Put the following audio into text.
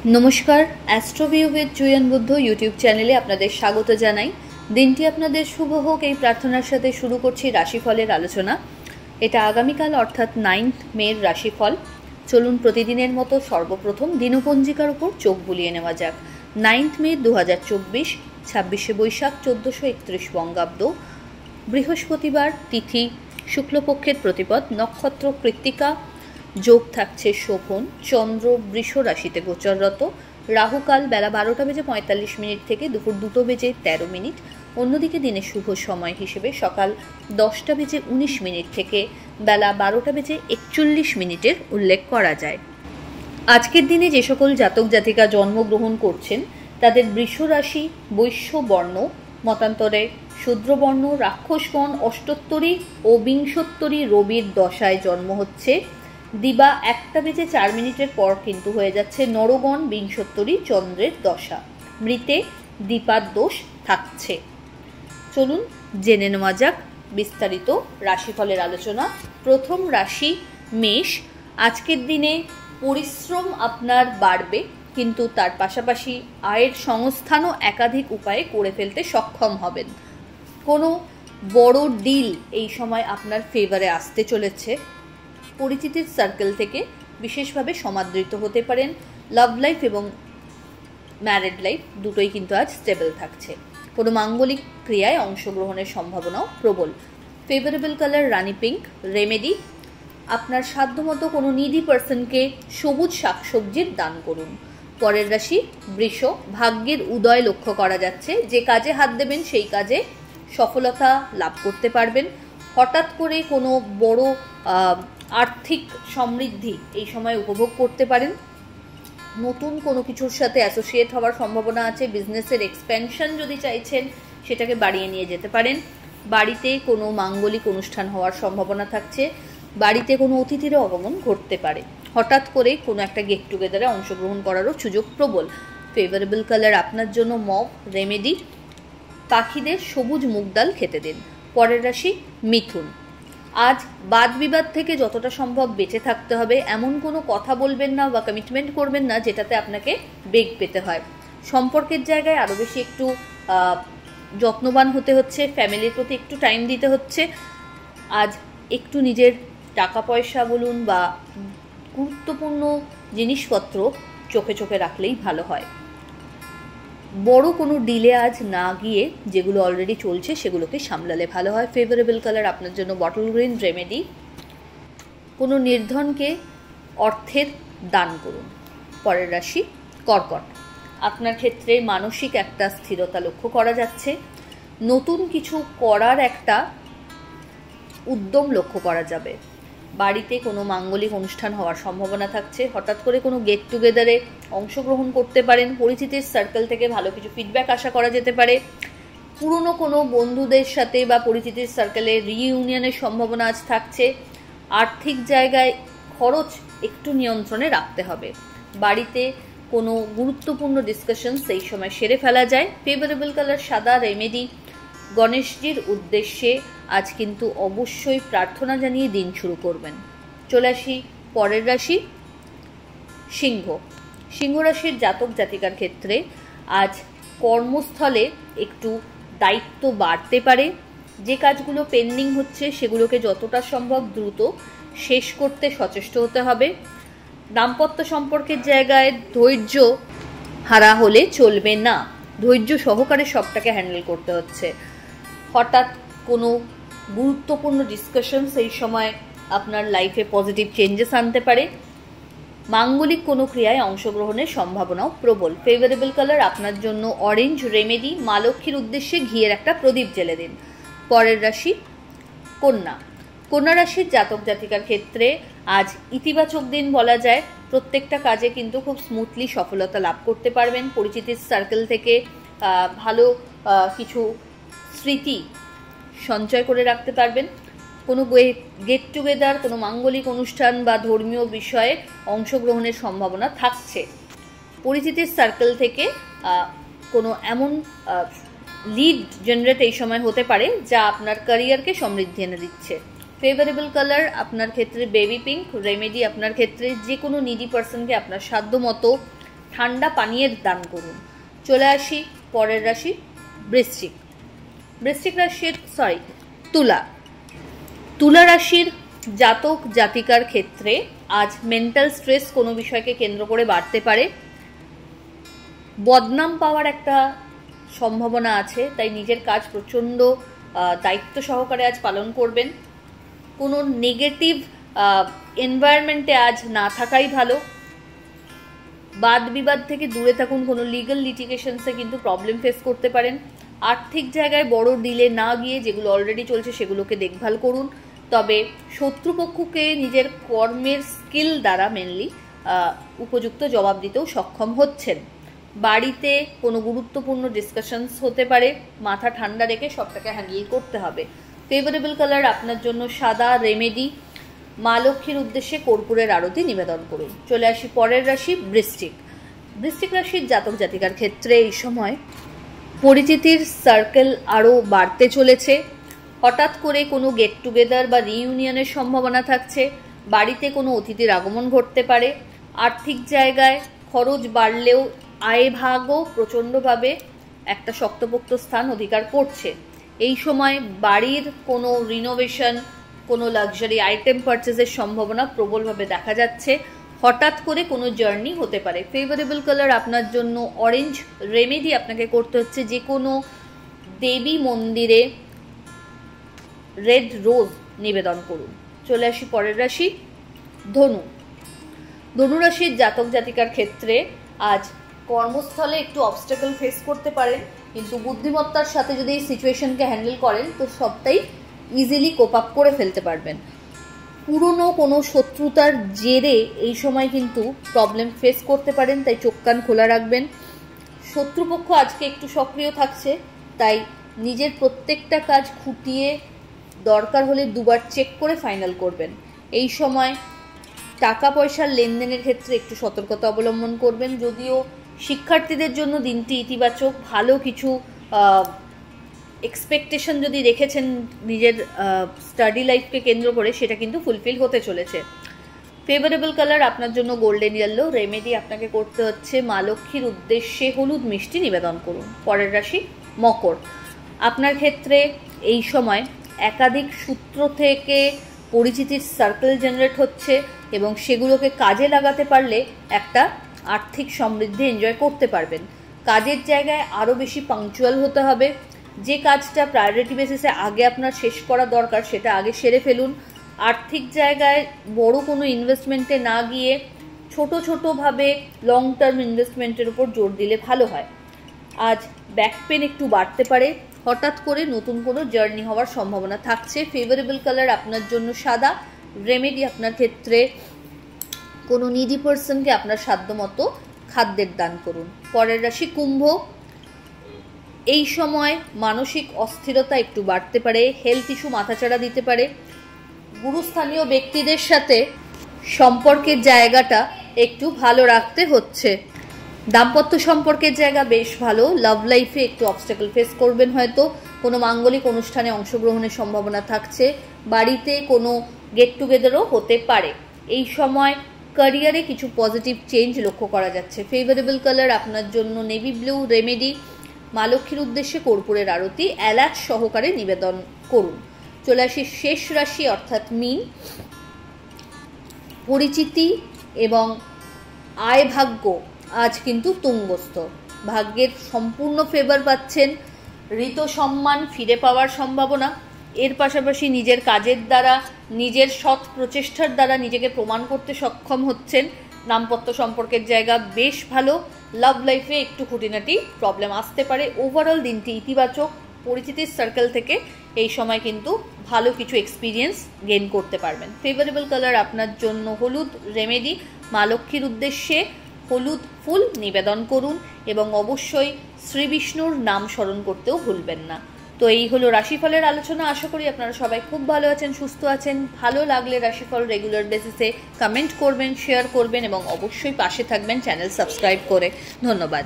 নমস্কার, অ্যাস্ট্রোভিউ with জুয়েন Buddha YouTube চ্যানেলে আপনাদের স্বাগত জানাই। দিনটি আপনাদের শুভ হোক এই প্রার্থনার সাথে শুরু করছি রাশিফলের আলোচনা। এটা আগামীকাল অর্থাৎ 9 মের রাশিফল। চলুন প্রতিদিনের মতো সর্বপ্রথম দিনপঞ্জিকার উপর চোখ বুলিয়ে নেওয়া যাক। 9 মে 2024, 26শে বৈশাখ 1431 বঙ্গাব্দ, বৃহস্পতিবার, তিথি শুক্লপক্ষের প্রতিপদ, নক্ষত্র কৃত্তিকা, যোগ থাকছে শোভন, চন্দ্র বৃষ রাশিতে গোচররত, রাহুকাল বেলা 12:45 থেকে দুপুর 2:13। অন্যদিকে দিনের শুভ সময় হিসেবে সকাল 10:19 থেকে বেলা 12:41 উল্লেখ করা যায়। আজকের দিনে যে সকল জাতক জাতিকা জন্মগ্রহণ করছেন তাদের বৃষ রাশি, বৈশ্য বর্ণ, মতান্তরে শূদ্রবর্ণ, রাক্ষসগণ, অষ্টোত্তরী ও বিংশোত্তরী রবির দশায় জন্ম হচ্ছে। দিবা 1:04 পর কিন্তু হয়ে যাচ্ছে নরগণ বিংশোত্তরী চন্দ্রের দশা। মৃতে দীপার দোষ থাকছে। চলুন জেনে নেওয়া যাক বিস্তারিত রাশিফলের আলোচনা। প্রথম রাশি মেষ। আজকের দিনে পরিশ্রম আপনার বাড়বে, কিন্তু তার পাশাপাশি আয়ের সংস্থানও একাধিক উপায়ে করে ফেলতে সক্ষম হবেন। কোনো বড় ডিল এই সময় আপনার ফেভারে আসতে চলেছে। পরিচিতির সার্কেল থেকে বিশেষভাবে সমাদৃত হতে পারেন। লাভ লাইফ এবং ম্যারিড লাইফ দুটোই কিন্তু আজ স্টেবল থাকছে। কোনো মাঙ্গলিক ক্রিয়ায় অংশগ্রহণের সম্ভাবনাও প্রবল। ফেভারেবল কালার রানি পিঙ্ক। রেমেডি, আপনার সাধ্যমতো কোনো নিডি পার্সনকে সবুজ শাকসবজির দান করুন। পরের রাশি বৃষ। ভাগ্যের উদয় লক্ষ্য করা যাচ্ছে। যে কাজে হাত দেবেন সেই কাজে সফলতা লাভ করতে পারবেন। হঠাৎ করে কোনো বড় আর্থিক সমৃদ্ধি এই সময় উপভোগ করতে পারেন। নতুন কোনো কিছুর সাথে অ্যাসোসিয়েট হওয়ার সম্ভাবনা আছে। বিজনেসের এক্সপ্যানশন যদি চাইছেন সেটাকে বাড়িয়ে নিয়ে যেতে পারেন। বাড়িতে কোনো মাঙ্গলিক অনুষ্ঠান হওয়ার সম্ভাবনা থাকছে। বাড়িতে কোনো অতিথিরও আগমন ঘটতে পারে। হঠাৎ করে কোনো একটা গেট টুগেদারে অংশগ্রহণ করারও সুযোগ প্রবল। ফেভারেবল কালার আপনার জন্য মভ। রেমেডি, পাখিদের সবুজ মুগ ডাল খেতে দিন। পরের রাশি মিথুন। আজ বাদ বিবাদ থেকে যতটা সম্ভব বেঁচে থাকতে হবে। এমন কোনো কথা বলবেন না বা কমিটমেন্ট করবেন না যেটাতে আপনাকে বেগ পেতে হয়। সম্পর্কের জায়গায় আরও বেশি একটু যত্নবান হতে হচ্ছে। ফ্যামিলির প্রতি একটু টাইম দিতে হচ্ছে। আজ একটু নিজের টাকা পয়সা বলুন বা গুরুত্বপূর্ণ জিনিসপত্র চোখে চোখে রাখলেই ভালো হয়। বড় কোনো ডিলে আজ না গিয়ে যেগুলো অলরেডি চলছে সেগুলোকে সামলালে ভালো হয়। ফেভারেবল কালার আপনার জন্য বটল গ্রিন। রেমেডি, কোনো নির্ধনকে অর্থের দান করুন। পরের রাশি কর্কট। আপনার ক্ষেত্রে মানসিক একটা স্থিরতা লক্ষ্য করা যাচ্ছে। নতুন কিছু করার একটা উদ্যম লক্ষ্য করা যাবে। বাড়িতে কোনো মাঙ্গলিক অনুষ্ঠান হওয়ার সম্ভাবনা থাকছে। হঠাৎ করে কোনো গেট টুগেদারে অংশগ্রহণ করতে পারেন। পরিচিতির সার্কেল থেকে ভালো কিছু ফিডব্যাক আশা করা যেতে পারে। পুরনো কোনো বন্ধুদের সাথে বা পরিচিতির সার্কেলে রিইউনিয়নের সম্ভাবনা আজ থাকছে। আর্থিক জায়গায় খরচ একটু নিয়ন্ত্রণে রাখতে হবে। বাড়িতে কোনো গুরুত্বপূর্ণ ডিসকাশন সেই সময় সেরে ফেলা যায়। ফেভারেবল কালার সাদা। রেমেডি, গণেশজির উদ্দেশ্যে আজ কিন্তু অবশ্যই প্রার্থনা জানিয়ে দিন শুরু করবেন। চলে আসি পরের রাশি সিংহ। সিংহ রাশির জাতক জাতিকার ক্ষেত্রে আজ কর্মস্থলে একটু দায়িত্ব বাড়তে পারে। যে কাজগুলো পেন্ডিং হচ্ছে সেগুলোকে যতটা সম্ভব দ্রুত শেষ করতে সচেষ্ট হতে হবে। দাম্পত্য সম্পর্কের জায়গায় ধৈর্য হারা হলে চলবে না। ধৈর্য সহকারে সবটাকে হ্যান্ডেল করতে হচ্ছে। হঠাৎ কোনো গুরুত্বপূর্ণ ডিসকাশন সেই সময় আপনার লাইফে পজিটিভ চেঞ্জেস আনতে পারে। মাঙ্গলিক কোনো ক্রিয়ায় অংশগ্রহণের সম্ভাবনাও প্রবল। ফেভারেবল কালার আপনার জন্য অরেঞ্জ। রেমেডি, মা লক্ষ্মীর উদ্দেশ্যে ঘিয়ের একটা প্রদীপ জ্বেলে দিন। পরের রাশি কন্যা। কন্যা রাশির জাতক জাতিকার ক্ষেত্রে আজ ইতিবাচক দিন বলা যায়। প্রত্যেকটা কাজে কিন্তু খুব স্মুথলি সফলতা লাভ করতে পারবেন। পরিচিতির সার্কেল থেকে ভালো কিছু স্মৃতি সঞ্চয় করে রাখতে পারবেন। কোনো গেট টুগেদার, কোনো মাঙ্গলিক অনুষ্ঠান বা ধর্মীয় বিষয়ে অংশগ্রহণের সম্ভাবনা থাকছে। পরিচিতির সার্কেল থেকে কোনো এমন লিড জেনারেট এই সময় হতে পারে যা আপনার ক্যারিয়ারকে সমৃদ্ধি এনে দিচ্ছে। ফেভারেবল কালার আপনার ক্ষেত্রে বেবি পিঙ্ক। রেমেডি আপনার ক্ষেত্রে যে কোনো নিডি পার্সনকে আপনার সাধ্য মতো ঠান্ডা পানীয়ের দান করুন। চলে আসি পরের রাশি বৃশ্চিক। বৃশ্চিক রাশির তুলা রাশির জাতক জাতিকার ক্ষেত্রে আজ মেন্টাল স্ট্রেস কোনো বিষয়কে কেন্দ্র করে বাড়তে পারে। বদনাম পাওয়ার একটা সম্ভাবনা আছে, তাই নিজের কাজ প্রচণ্ড দায়িত্ব সহকারে আজ পালন করবেন। কোনো নেগেটিভ এনভায়রনমেন্টে আজ না থাকাই ভালো। বাদ বিবাদ থেকে দূরে থাকুন। কোনো লিগ্যাল লিটিগেশনসে কিন্তু প্রবলেম ফেস করতে পারেন। আর্থিক জায়গায় বড় ডিলে না গিয়ে যেগুলো অলরেডি চলছে সেগুলোকে দেখভাল করুন। তবে শত্রুপক্ষকে নিজের কর্মের স্কিল দ্বারা মেনলি উপযুক্ত জবাব দিতেও সক্ষম হচ্ছেন। বাড়িতে কোনো গুরুত্বপূর্ণ ডিসকাশনস হতে পারে, মাথা ঠান্ডা রেখে সবটাকে হ্যান্ডেল করতে হবে। ফেভারেবল কালার আপনার জন্য সাদা। রেমেডি মা লক্ষ্মীর উদ্দেশ্যে কর্পূরের আরতি নিবেদন করুন। চলে আসি পরের রাশি বৃশ্চিক। বৃশ্চিক রাশির জাতক জাতিকার ক্ষেত্রে এই সময় পরিচিতির সার্কেল আরও বাড়তে চলেছে। হঠাৎ করে কোনো গেট টুগেদার বা রিইউনিয়নের সম্ভাবনা থাকছে। বাড়িতে কোনো অতিথির আগমন ঘটতে পারে। আর্থিক জায়গায় খরচ বাড়লেও আয় ভাগও প্রচণ্ডভাবে একটা শক্তপোক্ত স্থান অধিকার করছে। এই সময় বাড়ির কোনো রিনোভেশন, কোনো লাক্সারি আইটেম পারচেজের সম্ভাবনা প্রবলভাবে দেখা যাচ্ছে। হঠাৎ করে কোনো জার্নি হতে পারে। ফেভারেবল কালার আপনার জন্য অরেঞ্জ। রেমেডি আপনাকে করতে হচ্ছে যে কোনো দেবী মন্দিরে রেড রোজ নিবেদন করুন। চলে আসি পরের রাশি ধনু। ধনু রাশির জাতক জাতিকার ক্ষেত্রে আজ কর্মস্থলে একটু অবস্টাকল ফেস করতে পারেন, কিন্তু বুদ্ধিমত্তার সাথে যদি এই সিচুয়েশনকে হ্যান্ডেল করেন তো সবটাই ইজিলি কোপ আপ করে ফেলতে পারবেন। পুরনো কোনো শত্রুতার জেরে এই সময় কিন্তু প্রবলেম ফেস করতে পারেন, তাই চোখ কান খোলা রাখবেন। শত্রুপক্ষ আজকে একটু সক্রিয় থাকছে, তাই নিজের প্রত্যেকটা কাজ খুঁটিয়ে দরকার হলে দুবার চেক করে ফাইনাল করবেন। এই সময় টাকা পয়সার লেনদেনের ক্ষেত্রে একটু সতর্কতা অবলম্বন করবেন। যদিও শিক্ষার্থীদের জন্য দিনটি ইতিবাচক, ভালো কিছু এক্সপেকটেশন যদি রেখেছেন নিজের স্টাডি লাইফকে কেন্দ্র করে, সেটা কিন্তু ফুলফিল হতে চলেছে। ফেভারেবল কালার আপনার জন্য গোল্ডেন ইয়েলো। রেমেডি আপনাকে করতে হচ্ছে মা লক্ষ্মীর উদ্দেশ্যে হলুদ মিষ্টি নিবেদন করুন। পরের রাশি মকর। আপনার ক্ষেত্রে এই সময় একাধিক সূত্র থেকে পরিচিতির সার্কেল জেনারেট হচ্ছে এবং সেগুলোকে কাজে লাগাতে পারলে একটা আর্থিক সমৃদ্ধি এনজয় করতে পারবেন। কাজের জায়গায় আরও বেশি পাংচুয়াল হতে হবে। যে কাজটা প্রায়োরিটি বেসিসে আগে আপনার শেষ করা দরকার সেটা আগে সেরে ফেলুন। আর্থিক জায়গায় বড় কোনো ইনভেস্টমেন্টে না গিয়ে ছোটোভাবে লং টার্ম ইনভেস্টমেন্টের উপর জোর দিলে ভালো হয়। আজ ব্যাক পেন একটু বাড়তে পারে। হঠাৎ করে নতুন কোনো জার্নি হওয়ার সম্ভাবনা থাকছে। ফেভারেবল কালার আপনার জন্য সাদা। রেমেডি আপনার ক্ষেত্রে কোনো নিডি পার্সনকে আপনার সাধ্যমতো খাদ্যের দান করুন। পরের রাশি কুম্ভ। এই সময় মানসিক অস্থিরতা একটু বাড়তে পারে। হেলথ ইস্যু মাথাচাড়া দিতে পারে। গুরুস্থানীয় ব্যক্তিদের সাথে সম্পর্কের জায়গাটা একটু ভালো রাখতে হচ্ছে। দাম্পত্য সম্পর্কের জায়গা বেশ ভালো। লাভ লাইফে একটু অবস্টাকল ফেস করবেন, হয়তো কোনো মাঙ্গলিক অনুষ্ঠানে অংশগ্রহণের সম্ভাবনা থাকছে। বাড়িতে কোনো গেট টুগেদারও হতে পারে। এই সময় ক্যারিয়ারে কিছু পজিটিভ চেঞ্জ লক্ষ্য করা যাচ্ছে। ফেভারেবল কালার আপনার জন্য নেভি ব্লু। রেমেডি মা লক্ষ্মীর উদ্দেশ্যে কর্পূরের আরতি এলাচ সহকারে নিবেদন করুন। চলে আসি শেষ রাশি অর্থাৎ মীন। পরিচিতি এবং আয় ভাগ্য আজ কিন্তু তুঙ্গস্থ। ভাগ্যের সম্পূর্ণ ফেভার পাচ্ছেন। ঋত সম্মান ফিরে পাওয়ার সম্ভাবনা। এর পাশাপাশি নিজের কাজের দ্বারা, নিজের সৎ প্রচেষ্টার দ্বারা নিজেকে প্রমাণ করতে সক্ষম হচ্ছেন। দাম্পত্য সম্পর্কের জায়গা বেশ ভালো। লাভ লাইফে একটু খুঁটিনাটি প্রবলেম আসতে পারে। ওভারঅল দিনটি ইতিবাচক। পরিচিতির সার্কেল থেকে এই সময় কিন্তু ভালো কিছু এক্সপিরিয়েন্স গেইন করতে পারবেন। ফেভারেবল কালার আপনার জন্য হলুদ। রেমেডি মা লক্ষ্মীর উদ্দেশ্যে হলুদ ফুল নিবেদন করুন এবং অবশ্যই শ্রী বিষ্ণুর নাম স্মরণ করতেও ভুলবেন না। তো এই হলো রাশিফলের আলোচনা। আশা করি আপনারা সবাই খুব ভালো আছেন, সুস্থ আছেন। ভালো লাগলে রাশিফল রেগুলার বেসিসে কমেন্ট করবেন, শেয়ার করবেন এবং অবশ্যই পাশে থাকবেন চ্যানেল সাবস্ক্রাইব করে। ধন্যবাদ।